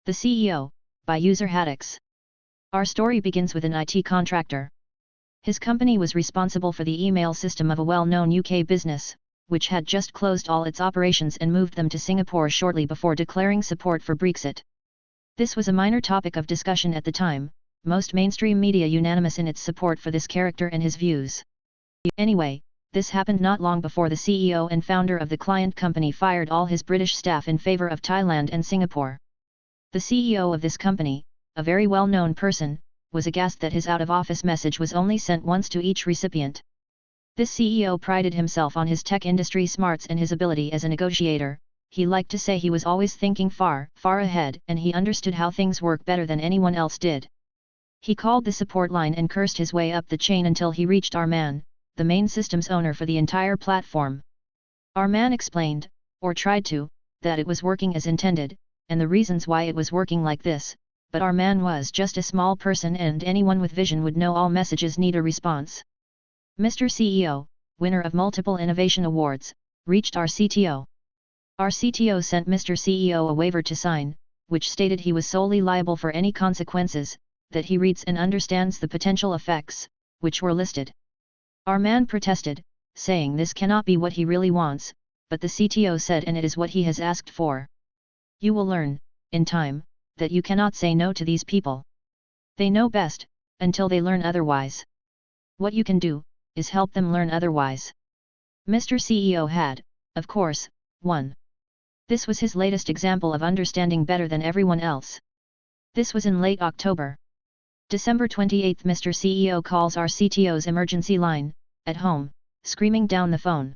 The CEO, by user Haddix. Our story begins with an IT contractor. His company was responsible for the email system of a well-known UK business, which had just closed all its operations and moved them to Singapore shortly before declaring support for Brexit. This was a minor topic of discussion at the time, most mainstream media unanimous in its support for this character and his views. Anyway, this happened not long before the CEO and founder of the client company fired all his British staff in favour of Thailand and Singapore. The CEO of this company, a very well-known person, was aghast that his out-of-office message was only sent once to each recipient. This CEO prided himself on his tech industry smarts and his ability as a negotiator. He liked to say he was always thinking far ahead and he understood how things work better than anyone else did. He called the support line and cursed his way up the chain until he reached our man, the main systems owner for the entire platform. Our man explained, or tried to, that it was working as intended, and the reasons why it was working like this, but our man was just a small person and anyone with vision would know all messages need a response. Mr. CEO, winner of multiple innovation awards, reached our CTO. Our CTO sent Mr. CEO a waiver to sign, which stated he was solely liable for any consequences, that he reads and understands the potential effects, which were listed. Our man protested, saying this cannot be what he really wants, but the CTO said and it is what he has asked for. You will learn, in time, that you cannot say no to these people. They know best, until they learn otherwise. What you can do, is help them learn otherwise. Mr. CEO had, of course, won. This was his latest example of understanding better than everyone else. This was in late October. December 28, Mr. CEO calls our CTO's emergency line, at home, screaming down the phone.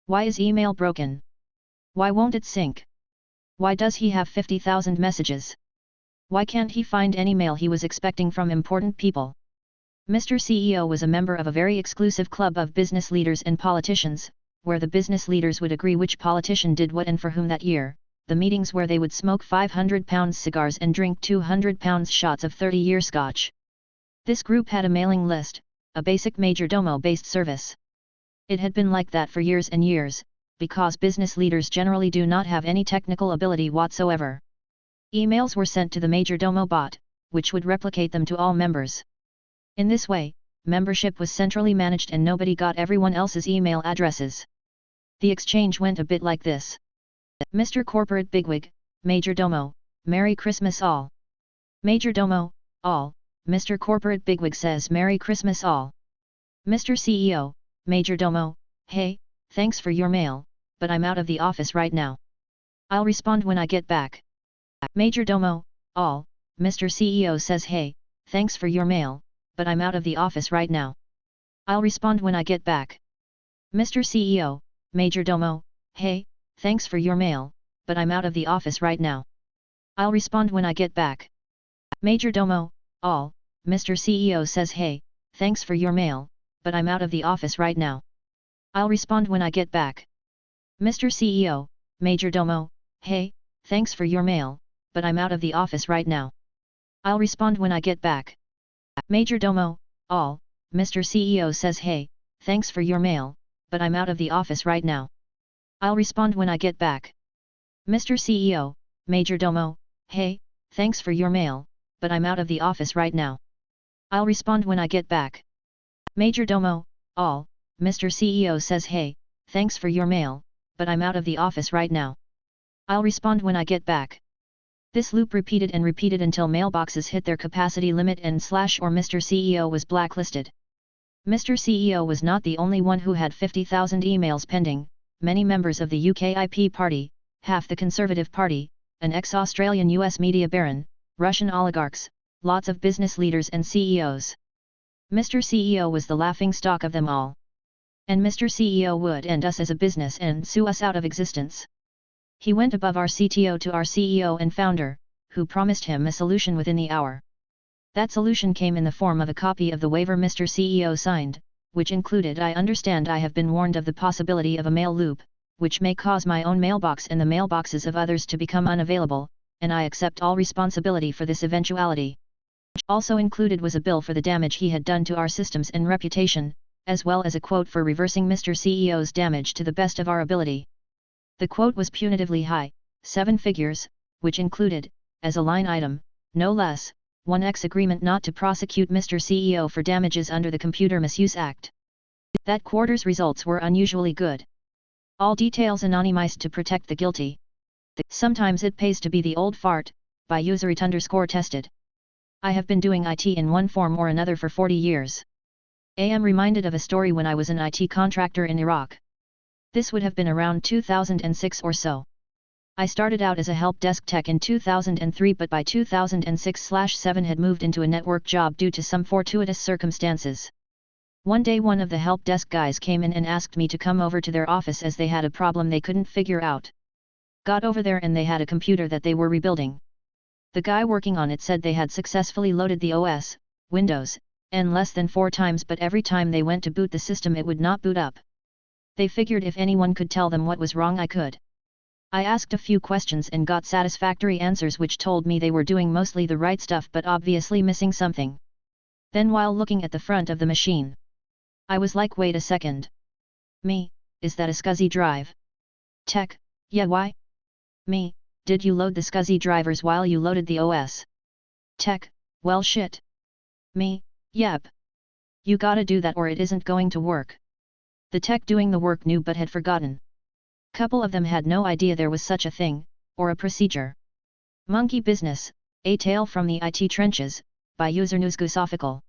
Why is email broken? Why won't it sync? Why does he have 50,000 messages? Why can't he find any mail he was expecting from important people? Mr. CEO was a member of a very exclusive club of business leaders and politicians, where the business leaders would agree which politician did what and for whom that year, the meetings where they would smoke £500 cigars and drink £200 shots of 30-year scotch. This group had a mailing list, a basic major domo-based service. It had been like that for years and years, because business leaders generally do not have any technical ability whatsoever. Emails were sent to the major domo bot, which would replicate them to all members. In this way, membership was centrally managed and nobody got everyone else's email addresses. The exchange went a bit like this. Mr. Corporate Bigwig, Major Domo, Merry Christmas all. Major Domo, all, Mr. Corporate Bigwig says Merry Christmas all. Mr. CEO, Major Domo, hey, thanks for your mail, but I'm out of the office right now. I'll respond when I get back. Major Domo, all, Mr. CEO says hey, thanks for your mail, but I'm out of the office right now. I'll respond when I get back. Mr. CEO, Major Domo, hey, thanks for your mail, but I'm out of the office right now. I'll respond when I get back. Major Domo, all, Mr. CEO says hey, thanks for your mail, but I'm out of the office right now. I'll respond when I get back. Mr. CEO, Major Domo, hey, thanks for your mail, but I'm out of the office right now. I'll respond when I get back. Major Domo, all, Mr. CEO says hey, thanks for your mail, but I'm out of the office right now. I'll respond when I get back. Mr. CEO, Major Domo, hey, thanks for your mail, but I'm out of the office right now. I'll respond when I get back. Major Domo, all, Mr. CEO says hey, thanks for your mail, but I'm out of the office right now. I'll respond when I get back. This loop repeated and repeated until mailboxes hit their capacity limit and or Mr. CEO was blacklisted. Mr. CEO was not the only one who had 50,000 emails pending. Many members of the UKIP party, half the Conservative Party, an ex-Australian US media baron, Russian oligarchs, lots of business leaders and CEOs. Mr. CEO was the laughingstock of them all. And Mr. CEO would end us as a business and sue us out of existence. He went above our CTO to our CEO and founder, who promised him a solution within the hour. That solution came in the form of a copy of the waiver Mr. CEO signed, which included I understand I have been warned of the possibility of a mail loop, which may cause my own mailbox and the mailboxes of others to become unavailable, and I accept all responsibility for this eventuality. Also included was a bill for the damage he had done to our systems and reputation, as well as a quote for reversing Mr. CEO's damage to the best of our ability. The quote was punitively high, 7 figures, which included, as a line item, no less, 1x agreement not to prosecute Mr. CEO for damages under the Computer Misuse Act. That quarter's results were unusually good. All details anonymized to protect the guilty. Sometimes it pays to be the old fart, by user _tested. I have been doing IT in one form or another for 40 years. I am reminded of a story when I was an IT contractor in Iraq. This would have been around 2006 or so. I started out as a help desk tech in 2003, but by 2006/7 had moved into a network job due to some fortuitous circumstances. One day one of the help desk guys came in and asked me to come over to their office as they had a problem they couldn't figure out. Got over there and they had a computer that they were rebuilding. The guy working on it said they had successfully loaded the OS, Windows, in less than 4 times, but every time they went to boot the system it would not boot up. They figured if anyone could tell them what was wrong, I could. I asked a few questions and got satisfactory answers which told me they were doing mostly the right stuff but obviously missing something. Then while looking at the front of the machine, I was like, wait a second. Me, is that a SCSI drive? Tech, yeah, why? Me, did you load the SCSI drivers while you loaded the OS? Tech, well shit. Me, yep. You gotta do that or it isn't going to work. The tech doing the work knew but had forgotten. Couple of them had no idea there was such a thing, or a procedure. Monkey Business, A Tale from the IT Trenches, by user Newsgoosophical.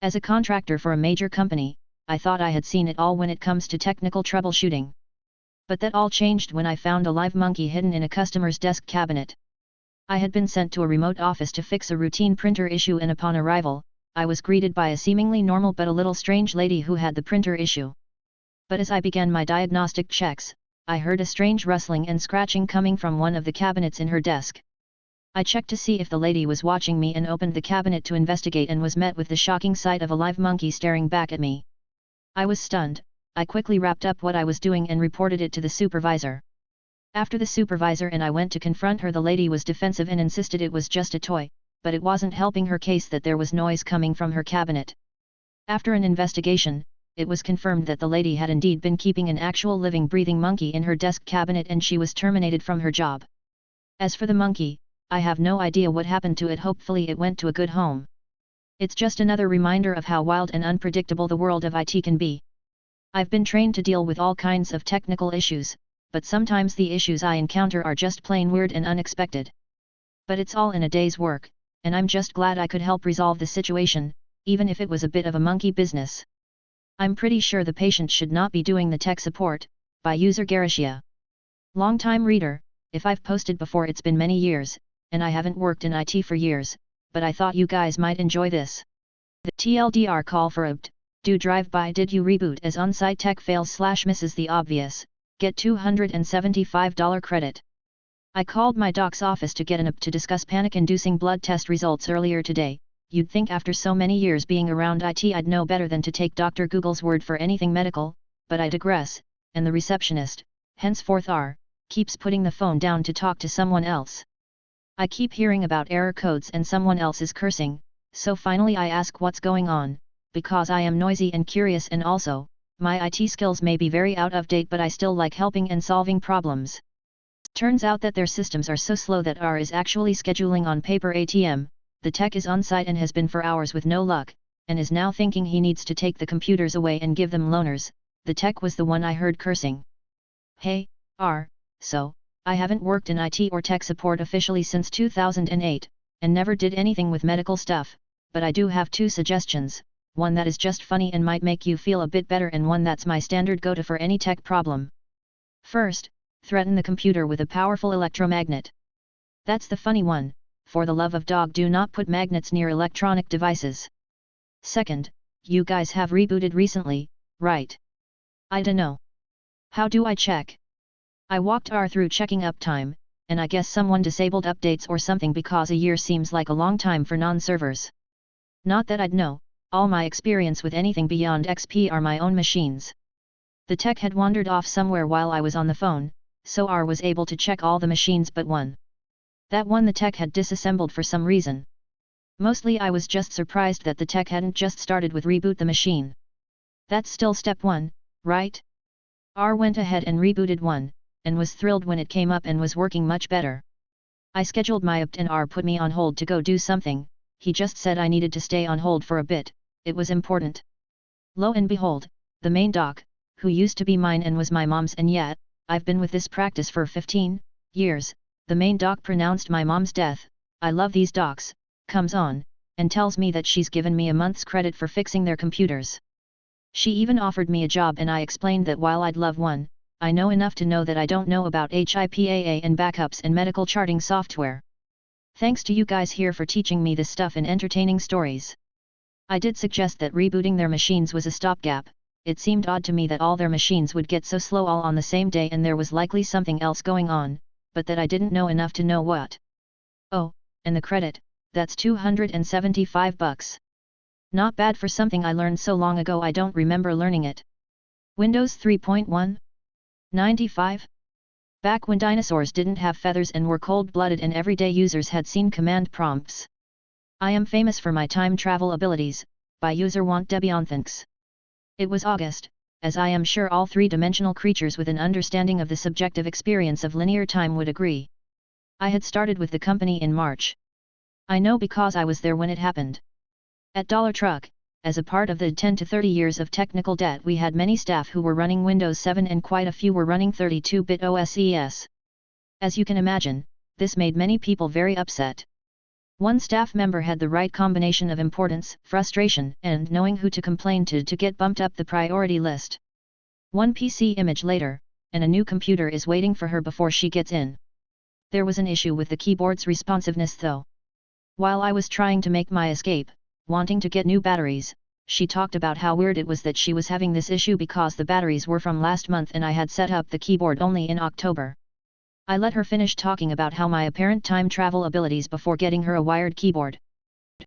As a contractor for a major company, I thought I had seen it all when it comes to technical troubleshooting. But that all changed when I found a live monkey hidden in a customer's desk cabinet. I had been sent to a remote office to fix a routine printer issue, and upon arrival, I was greeted by a seemingly normal but a little strange lady who had the printer issue. But as I began my diagnostic checks, I heard a strange rustling and scratching coming from one of the cabinets in her desk. I checked to see if the lady was watching me and opened the cabinet to investigate and was met with the shocking sight of a live monkey staring back at me. I was stunned. I quickly wrapped up what I was doing and reported it to the supervisor. After the supervisor and I went to confront her, the lady was defensive and insisted it was just a toy, but it wasn't helping her case that there was noise coming from her cabinet. After an investigation, it was confirmed that the lady had indeed been keeping an actual living breathing monkey in her desk cabinet and she was terminated from her job. As for the monkey, I have no idea what happened to it. Hopefully it went to a good home. It's just another reminder of how wild and unpredictable the world of IT can be. I've been trained to deal with all kinds of technical issues, but sometimes the issues I encounter are just plain weird and unexpected. But it's all in a day's work, and I'm just glad I could help resolve the situation, even if it was a bit of a monkey business. I'm pretty sure the patient should not be doing the tech support, by user Garishia. Long-time reader, if I've posted before it's been many years, and I haven't worked in IT for years, but I thought you guys might enjoy this. The TLDR call for a do drive-by did you reboot as on-site tech fails / misses the obvious, get $275 credit. I called my doc's office to get an up to discuss panic-inducing blood test results earlier today. You'd think after so many years being around IT I'd know better than to take Dr. Google's word for anything medical, but I digress, and the receptionist, henceforth R, keeps putting the phone down to talk to someone else. I keep hearing about error codes and someone else is cursing, so finally I ask what's going on, because I am noisy and curious, and also, my IT skills may be very out of date but I still like helping and solving problems. Turns out that their systems are so slow that R is actually scheduling on paper ATM. The tech is on site and has been for hours with no luck, and is now thinking he needs to take the computers away and give them loaners. The tech was the one I heard cursing. Hey, R, so, I haven't worked in IT or tech support officially since 2008, and never did anything with medical stuff, but I do have 2 suggestions, one that is just funny and might make you feel a bit better and one that's my standard go-to for any tech problem. First, threaten the computer with a powerful electromagnet. That's the funny one. For the love of dog, do not put magnets near electronic devices. Second, you guys have rebooted recently, right? I dunno. How do I check? I walked R through checking uptime, and I guess someone disabled updates or something because a year seems like a long time for non-servers. Not that I'd know, all my experience with anything beyond XP are my own machines. The tech had wandered off somewhere while I was on the phone, so R was able to check all the machines but one. That one the tech had disassembled for some reason. Mostly I was just surprised that the tech hadn't just started with reboot the machine. That's still step 1, right? R went ahead and rebooted one, and was thrilled when it came up and was working much better. I scheduled my opt and R put me on hold to go do something. He just said I needed to stay on hold for a bit, it was important. Lo and behold, the main doc, who used to be mine and was my mom's, and yet, I've been with this practice for 15 years, the main doc pronounced my mom's death, I love these docs, comes on, and tells me that she's given me a month's credit for fixing their computers. She even offered me a job, and I explained that while I'd love one, I know enough to know that I don't know about HIPAA and backups and medical charting software. Thanks to you guys here for teaching me this stuff and entertaining stories. I did suggest that rebooting their machines was a stopgap. It seemed odd to me that all their machines would get so slow all on the same day, and there was likely something else going on, but that I didn't know enough to know what. Oh, and the credit, that's $275. Not bad for something I learned so long ago I don't remember learning it. Windows 3.1? 95? Back when dinosaurs didn't have feathers and were cold-blooded and everyday users had seen command prompts. I am famous for my time travel abilities, by user Want Debian thinks. It was August, as I am sure all three-dimensional creatures with an understanding of the subjective experience of linear time would agree. I had started with the company in March. I know because I was there when it happened. At Dollar Truck, as a part of the 10 to 30 years of technical debt, we had many staff who were running Windows 7 and quite a few were running 32-bit OSES. As you can imagine, this made many people very upset. One staff member had the right combination of importance, frustration, and knowing who to complain to get bumped up the priority list. One PC image later, and a new computer is waiting for her before she gets in. There was an issue with the keyboard's responsiveness though. While I was trying to make my escape, wanting to get new batteries, she talked about how weird it was that she was having this issue because the batteries were from last month and I had set up the keyboard only in October. I let her finish talking about how my apparent time travel abilities before getting her a wired keyboard.